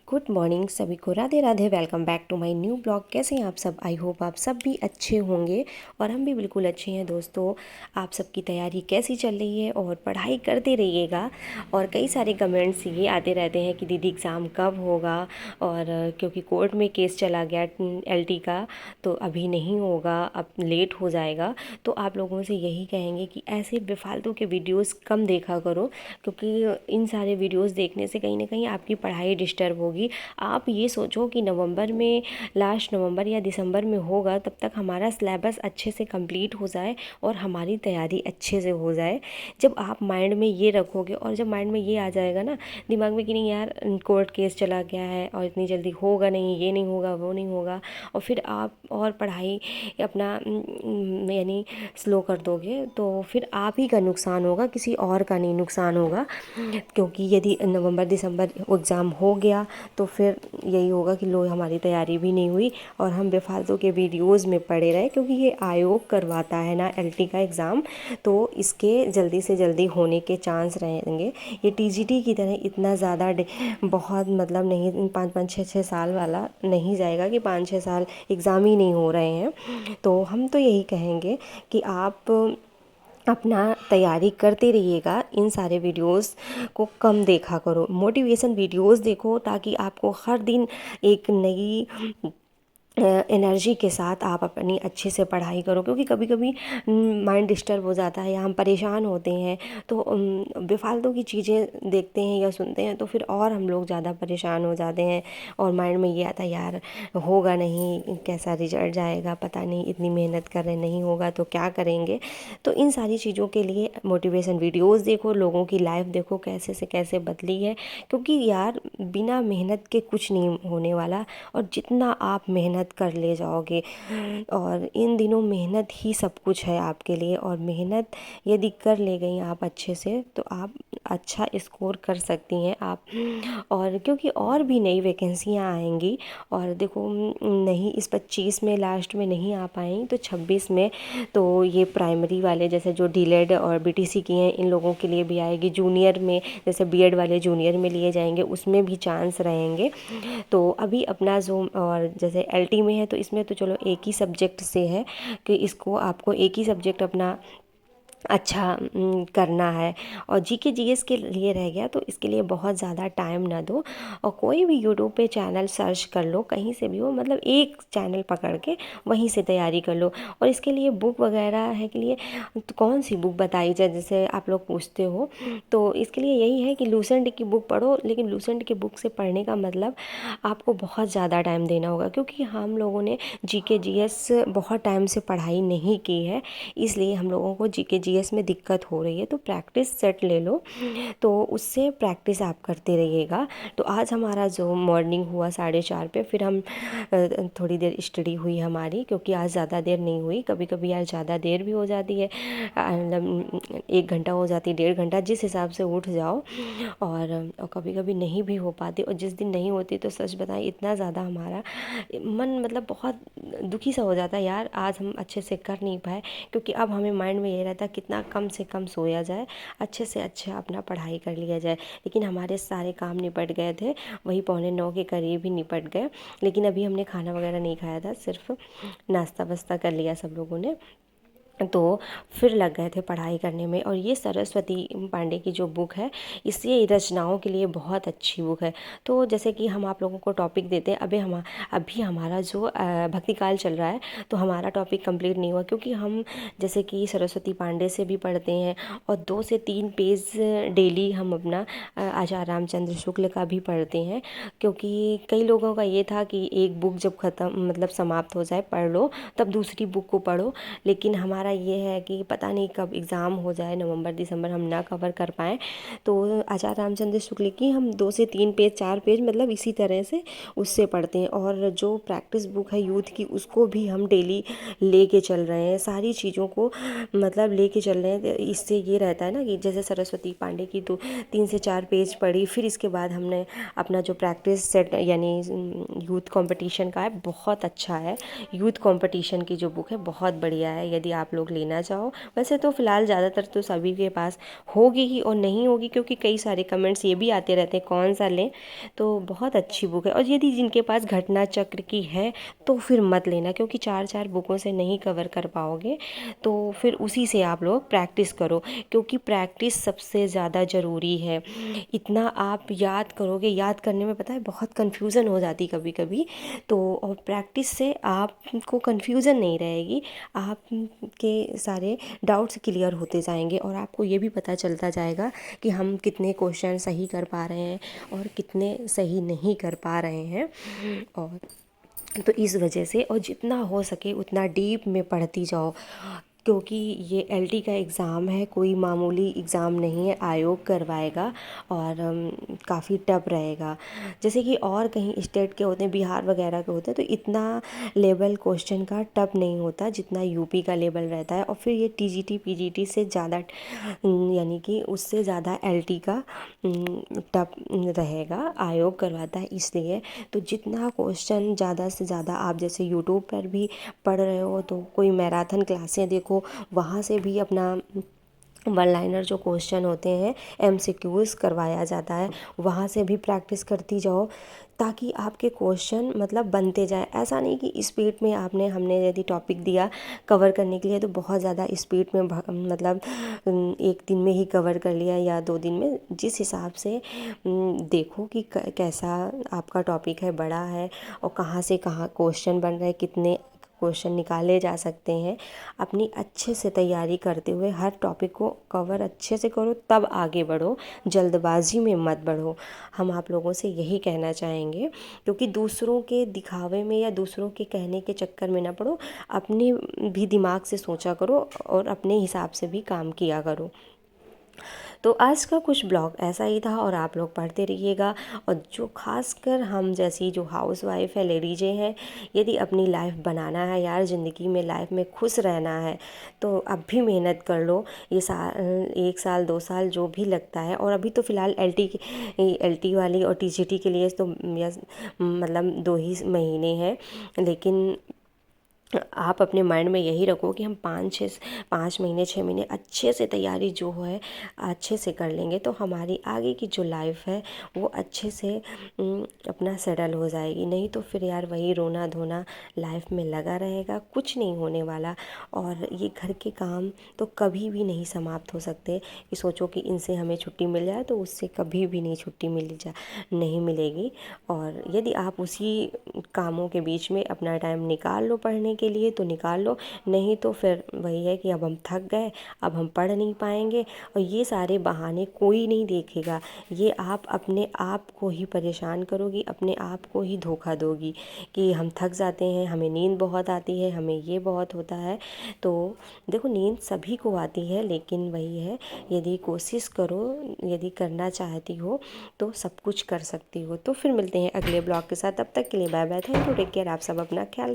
Good morning सभी को, Radhe Radhe. Welcome back to my new blog. कैसे हैं आप सब? आई होप आप सब भी अच्छे होंगे और हम भी बिल्कुल अच्छे हैं। दोस्तों, आप सबकी तैयारी कैसी चल रही है? और पढ़ाई करते रहिएगा। और कई सारे कमेंट्स ये आते रहते हैं कि दीदी एग्ज़ाम कब होगा, और क्योंकि कोर्ट में केस चला गया एलटी का, तो अभी नहीं होगा, अब लेट हो जाएगा। तो आप लोगों से यही कहेंगे कि ऐसे बेफालतू के वीडियोस कम देखा करो, क्योंकि इन सारे वीडियोस देखने से कहीं ना कहीं आपकी पढ़ाई डिस्टर्ब होगी। आप ये सोचो कि नवंबर में, लास्ट नवंबर या दिसंबर में होगा, तब तक हमारा सिलेबस अच्छे से कंप्लीट हो जाए और हमारी तैयारी अच्छे से हो जाए। जब आप माइंड में ये रखोगे और जब माइंड में ये आ जाएगा ना दिमाग में कि नहीं यार कोर्ट केस चला गया है और इतनी जल्दी होगा नहीं, ये नहीं होगा, वो नहीं होगा, और फिर आप और पढ़ाई अपना यानी स्लो कर दोगे, तो फिर आप ही का नुकसान होगा, किसी और का नहीं नुकसान होगा। क्योंकि यदि नवंबर दिसंबर एग्ज़ाम हो गया तो फिर यही होगा कि लो हमारी तैयारी भी नहीं हुई और हम बेफालतू के वीडियोज़ में पड़े रहे। क्योंकि ये आयोग करवाता है ना एलटी का एग्ज़ाम, तो इसके जल्दी से जल्दी होने के चांस रहेंगे। ये टीजीटी की तरह इतना ज़्यादा बहुत मतलब नहीं, 5-5 6-6 साल वाला नहीं जाएगा कि 5-6 साल एग्ज़ाम ही नहीं हो रहे हैं। तो हम तो यही कहेंगे कि आप अपना तैयारी करते रहिएगा। इन सारे वीडियोस को कम देखा करो, मोटिवेशन वीडियोस देखो, ताकि आपको हर दिन एक नई एनर्जी के साथ आप अपनी अच्छे से पढ़ाई करो। क्योंकि कभी कभी माइंड डिस्टर्ब हो जाता है या हम परेशान होते हैं, तो बेफालतू की चीज़ें देखते हैं या सुनते हैं, तो फिर और हम लोग ज़्यादा परेशान हो जाते हैं और माइंड में ये आता है यार होगा नहीं, कैसा रिजल्ट जाएगा, पता नहीं, इतनी मेहनत कर रहे नहीं होगा तो क्या करेंगे। तो इन सारी चीज़ों के लिए मोटिवेशन वीडियोज़ देखो, लोगों की लाइफ देखो कैसे से कैसे बदली है। क्योंकि यार बिना मेहनत के कुछ नहीं होने वाला, और जितना आप मेहनत कर ले जाओगे, और इन दिनों मेहनत ही सब कुछ है आपके लिए। और मेहनत यदि कर ले गई आप अच्छे से, तो आप अच्छा स्कोर कर सकती हैं आप। और क्योंकि और भी नई वैकेंसियाँ आएंगी, और देखो नहीं इस 25 में लास्ट में नहीं आ पाएंगी तो 26 में तो ये प्राइमरी वाले जैसे जो डीलेड और बीटीसी की हैं, इन लोगों के लिए भी आएगी। जूनियर में जैसे बीएड वाले जूनियर में लिए जाएंगे, उसमें भी चांस रहेंगे। तो अभी अपना जो और जैसे एलटी में है, तो इसमें तो चलो एक ही सब्जेक्ट से है कि इसको आपको एक ही सब्जेक्ट अपना अच्छा करना है। और जीके जीएस के लिए रह गया, तो इसके लिए बहुत ज़्यादा टाइम ना दो, और कोई भी यूट्यूब पे चैनल सर्च कर लो, कहीं से भी हो, मतलब एक चैनल पकड़ के वहीं से तैयारी कर लो। और इसके लिए बुक वगैरह है के लिए तो कौन सी बुक बताई जाए, जैसे आप लोग पूछते हो, तो इसके लिए यही है कि लूसेंट की बुक पढ़ो। लेकिन लूसेंट की बुक से पढ़ने का मतलब आपको बहुत ज़्यादा टाइम देना होगा, क्योंकि हम लोगों ने जीके जीएस बहुत टाइम से पढ़ाई नहीं की है, इसलिए हम लोगों को जीके जीएस में दिक्कत हो रही है। तो प्रैक्टिस सेट ले लो, तो उससे प्रैक्टिस आप करते रहिएगा। तो आज हमारा जो मॉर्निंग हुआ 4:30 पे, फिर हम थोड़ी देर स्टडी हुई हमारी, क्योंकि आज ज़्यादा देर नहीं हुई। कभी कभी यार ज़्यादा देर भी हो जाती है, मतलब 1 घंटा हो जाती है, 1.5 घंटा, जिस हिसाब से उठ जाओ। और कभी कभी नहीं भी हो पाती, और जिस दिन नहीं होती तो सच बताएं इतना ज़्यादा हमारा मन मतलब बहुत दुखी सा हो जाता है यार, आज हम अच्छे से कर नहीं पाए। क्योंकि अब हमें माइंड में ये रहता है कितना कम से कम सोया जाए, अच्छे से अच्छा अपना पढ़ाई कर लिया जाए। लेकिन हमारे सारे काम निपट गए थे, वही 8:45 के करीब ही निपट गए। लेकिन अभी हमने खाना वगैरह नहीं खाया था, सिर्फ नाश्ता वास्ता कर लिया सब लोगों ने। तो फिर लग गए थे पढ़ाई करने में। और ये सरस्वती पांडे की जो बुक है, इससे रचनाओं के लिए बहुत अच्छी बुक है। तो जैसे कि हम आप लोगों को टॉपिक देते हैं, अभी हमारा जो भक्ति काल चल रहा है, तो हमारा टॉपिक कंप्लीट नहीं हुआ, क्योंकि हम जैसे कि सरस्वती पांडे से भी पढ़ते हैं, और 2 से 3 पेज डेली हम अपना आचार्य रामचंद्र शुक्ल का भी पढ़ते हैं। क्योंकि कई लोगों का ये था कि एक बुक जब ख़त्म मतलब समाप्त हो जाए पढ़ लो, तब दूसरी बुक को पढ़ो। लेकिन हमारा ये है कि पता नहीं कब एग्ज़ाम हो जाए, नवंबर दिसंबर हम ना कवर कर पाएँ, तो आचार्य रामचंद्र शुक्ल की हम 2 से 3 पेज 4 पेज मतलब इसी तरह से उससे पढ़ते हैं। और जो प्रैक्टिस बुक है यूथ की, उसको भी हम डेली लेके चल रहे हैं, सारी चीज़ों को मतलब लेके चल रहे हैं। इससे ये रहता है ना कि जैसे सरस्वती पांडे की तो 3 से 4 पेज पढ़ी, फिर इसके बाद हमने अपना जो प्रैक्टिस सेट यानी यूथ कंपटीशन का है, बहुत अच्छा है। यूथ कंपटीशन की जो बुक है बहुत बढ़िया है, यदि आप लोग लेना चाहो। वैसे तो फ़िलहाल ज़्यादातर तो सभी के पास होगी ही और नहीं होगी, क्योंकि कई सारे कमेंट्स ये भी आते रहते हैं कौन सा लें। तो बहुत अच्छी बुक है, और यदि जिनके पास घटना चक्र की है तो फिर मत लेना, क्योंकि 4-4 बुकों से नहीं कवर कर पाओगे। तो फिर उसी से आप लोग प्रैक्टिस करो, क्योंकि प्रैक्टिस सबसे ज़्यादा ज़रूरी है। इतना आप याद करोगे, याद करने में पता है बहुत कन्फ्यूज़न हो जाती कभी कभी। तो और प्रैक्टिस से आपको कन्फ्यूज़न नहीं रहेगी, आपके सारे डाउट्स क्लियर होते जाएंगे, और आपको ये भी पता चलता जाएगा कि हम कितने क्वेश्चन सही कर पा रहे हैं और कितने सही नहीं कर पा रहे हैं। और तो इस वजह से, और जितना हो सके उतना डीप में पढ़ती जाओ, क्योंकि ये एलटी का एग्ज़ाम है, कोई मामूली एग्ज़ाम नहीं है, आयोग करवाएगा। और काफ़ी टफ रहेगा। जैसे कि और कहीं स्टेट के होते हैं, बिहार वगैरह के होते हैं, तो इतना लेवल क्वेश्चन का टफ नहीं होता जितना यूपी का लेवल रहता है। और फिर ये टीजीटी पीजीटी से ज़्यादा, यानी कि उससे ज़्यादा एलटी का टफ रहेगा, आयोग करवाता है इसलिए। तो जितना क्वेश्चन ज़्यादा से ज़्यादा, आप जैसे यूट्यूब पर भी पढ़ रहे हो तो कोई मैराथन क्लासें देखो, वहाँ से भी अपना वन लाइनर जो क्वेश्चन होते हैं एमसीक्यूज़ करवाया जाता है, वहाँ से भी प्रैक्टिस करती जाओ, ताकि आपके क्वेश्चन मतलब बनते जाए। ऐसा नहीं कि स्पीड में हमने यदि टॉपिक दिया कवर करने के लिए तो बहुत ज़्यादा स्पीड में मतलब एक दिन में ही कवर कर लिया या 2 दिन में। जिस हिसाब से देखो कि कैसा आपका टॉपिक है, बड़ा है, और कहाँ से कहाँ क्वेश्चन बन रहे हैं, कितने क्वेश्चन निकाले जा सकते हैं। अपनी अच्छे से तैयारी करते हुए हर टॉपिक को कवर अच्छे से करो, तब आगे बढ़ो, जल्दबाजी में मत बढ़ो। हम आप लोगों से यही कहना चाहेंगे, क्योंकि दूसरों के दिखावे में या दूसरों के कहने के चक्कर में ना पड़ो, अपने भी दिमाग से सोचा करो और अपने हिसाब से भी काम किया करो। तो आज का कुछ ब्लॉग ऐसा ही था, और आप लोग पढ़ते रहिएगा। और जो खासकर हम जैसी जो हाउस वाइफ है, लेडीजें हैं, यदि अपनी लाइफ बनाना है यार, ज़िंदगी में लाइफ में खुश रहना है, तो अब भी मेहनत कर लो। ये 1 साल 2 साल जो भी लगता है, और अभी तो फ़िलहाल एलटी वाली और टीजीटी के लिए तो मतलब 2 ही महीने हैं, लेकिन आप अपने माइंड में यही रखो कि हम 5 महीने 6 महीने अच्छे से तैयारी जो है अच्छे से कर लेंगे, तो हमारी आगे की जो लाइफ है वो अच्छे से अपना सेटल हो जाएगी। नहीं तो फिर यार वही रोना धोना लाइफ में लगा रहेगा, कुछ नहीं होने वाला। और ये घर के काम तो कभी भी नहीं समाप्त हो सकते कि सोचो कि इनसे हमें छुट्टी मिल जाए, तो उससे कभी भी नहीं छुट्टी नहीं मिलेगी। और यदि आप उसी कामों के बीच में अपना टाइम निकाल लो पढ़ने के लिए तो निकाल लो, नहीं तो फिर वही है कि अब हम थक गए, अब हम पढ़ नहीं पाएंगे। और ये सारे बहाने कोई नहीं देखेगा, ये आप अपने आप को ही परेशान करोगी, अपने आप को ही धोखा दोगी कि हम थक जाते हैं, हमें नींद बहुत आती है, हमें ये बहुत होता है। तो देखो, नींद सभी को आती है, लेकिन वही है, यदि कोशिश करो, यदि करना चाहती हो तो सब कुछ कर सकती हो। तो फिर मिलते हैं अगले ब्लॉग के साथ, तब तक के लिए bye bye, thank you, take care, आप सब अपना ख्याल